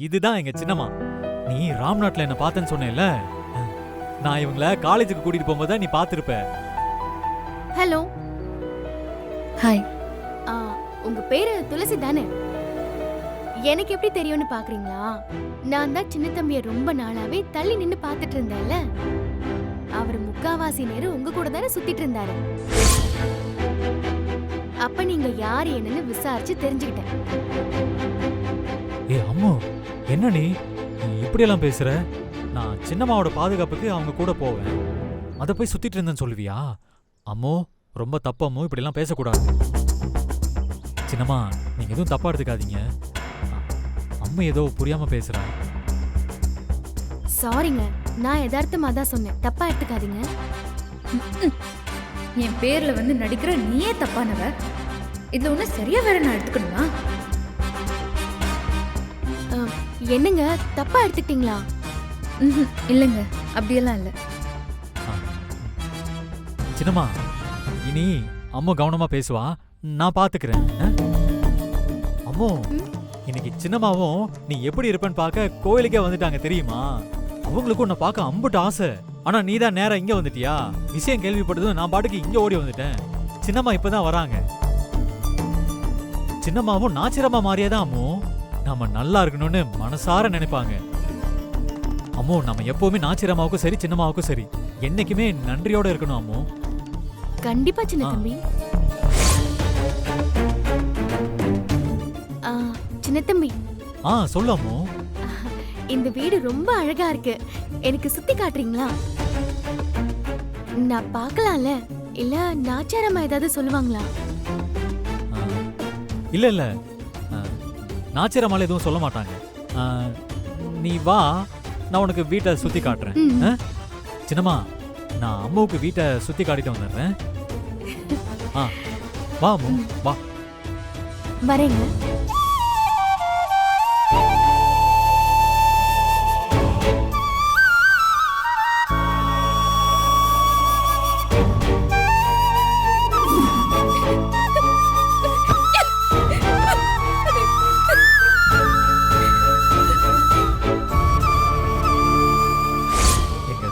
இதுதான் எங்க சின்னம்மா. நீ ராம்நாட்ல என்ன பார்த்தேன்னு சொன்னேல்ல, நான் இவங்கள காலேஜுக்கு கூட்டிட்டு போகும்போது நீ பார்த்திருப்ப. ஹலோ. ஹாய். உங்க பேரு துளசி தானே? எனக்கு எப்படி தெரியும்னு பாக்குறீங்களா? நான் தான் சின்ன தம்பிய ரொம்ப நாளாவே தள்ளி நின்னு பாத்துட்டு இருந்தேன்ல. அவர் முக்காவாசி நேரம் உங்க கூட தானே சுத்திட்டு இருந்தாரு. அப்ப நீங்க யார் என்னன்னு விசாரிச்சு தெரிஞ்சுக்கிட்டேன். ஏ அம்மு, என்ன நீ இப்படி எல்லாம் பேசுற? நான் சின்னம்மாவோட பாதுகாப்புக்கு அவங்க கூட போவேன், அத போய் சுத்திட்டு இருந்தேன்னு சொல்லுவியா? அம்மு, ரொம்ப தப்பு அம்மு, இப்படி எல்லாம் பேசக்கூடாது. சின்னம்மா, நீங்க எதுவும் தப்பா எடுத்துக்காதீங்க. அம்மா ஏதோ புரியாம பேசுறா. சாரிங்க, நான் யதார்த்தமா தான் சொன்னேன், தப்பா எடுத்துக்காதீங்க. என் பேர்ல வந்து நடிக்கிற நீயே தப்பானவ. இதுல ஒண்ணு சரியா வேற நான் எடுத்துக்கணுமா? என்னங்க, தப்பா எடுத்துக்கிட்டீங்களா? இல்லங்க, அப்படியெல்லாம் இல்ல. சின்னம்மா, இனி அம்மா கவனமா பேசுவா, நான் பாத்துக்கிறேன். அம்மோ, இன்னைக்கு சின்னம்மாவும் நீ எப்படி இருப்பேன்னு பார்க்க கோயிலுக்கே வந்துட்டாங்க தெரியுமா? அவங்களுக்கும் உன்னை பார்க்க அம்புட்டு ஆசை. ஆனா நீ தான் நேரா இங்க வந்துட்டியா? விஷயம் கேள்விப்பட்டதும் நான் பாட்டுக்கு இங்க ஓடி வந்துட்டேன். சின்னம்மா இப்பதான் வராங்க. சின்னம்மாவும் நாச்சிரம்மா மாறியதான் அம்மோ. நாம நல்லா இருக்கணும்னு மனசார நினைப்பாங்க. அம்மோ, நம்ம எப்பவுமே நாச்சிரம்மாவுக்கும் சரி சின்னம்மாவுக்கும் சரி என்னைக்குமே நன்றியோட இருக்கணும் அம்மோ. கண்டிப்பா சின்ன தம்பி. சின்ன தம்பி. சொல்லு அம்மோ. இந்த வீடு ரொம்ப அழகா இருக்கு, எனக்கு சுத்தி காட்டுறீங்களா? நான் பார்க்கலாம்ல? இல்ல நாச்சாரமா ஏதாவது சொல்லுவாங்களா? இல்ல இல்ல, நாச்சிரம்மால எதுவும் சொல்ல மாட்டாங்க. நீ வா, நான் உனக்கு வீட்டை சுத்தி காட்டுறேன். சின்னம்மா, நான் அம்மாவுக்கு வீட்டை சுத்தி காட்டிட்டு வந்துடுறேன். வா அம்மு, வா. வரேங்க.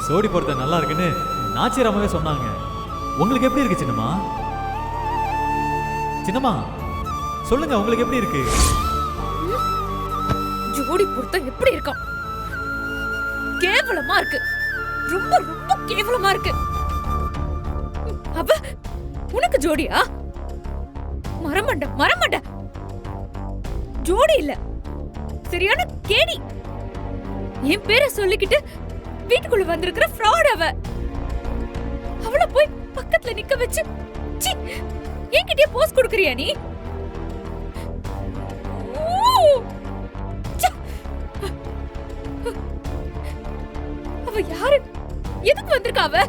சோடி பொறுத்த நல்லா இருக்குன்னு நாச்சிரம்மாவே சொன்னாங்க. உங்களுக்கு எப்படி இருக்கு சின்னம்மா? சின்னம்மா சொல்லுங்க, உங்களுக்கு எப்படி இருக்கு? ஜோடி பொறுத்த எப்படி இருக்கும்? கேவலமா இருக்கு, ரொம்ப ரொம்ப கேவலமா இருக்கு. அப்ப உனக்கு ஜோடியா? மரமண்ட மரமண்ட ஜோடி இல்ல, சரியான கேடி. என் பேரை சொல்லிக்கிட்டு வீட்டுக்குள்ள வந்திருக்கிற ஃப்ராட் அவ. அவளை போய் பக்கத்துல நிக்க வச்சு என்கிட்டயே போஸ் கொடுக்கறியா நீ? அவ யாரு? எதுக்கு வந்திருக்கா அவ?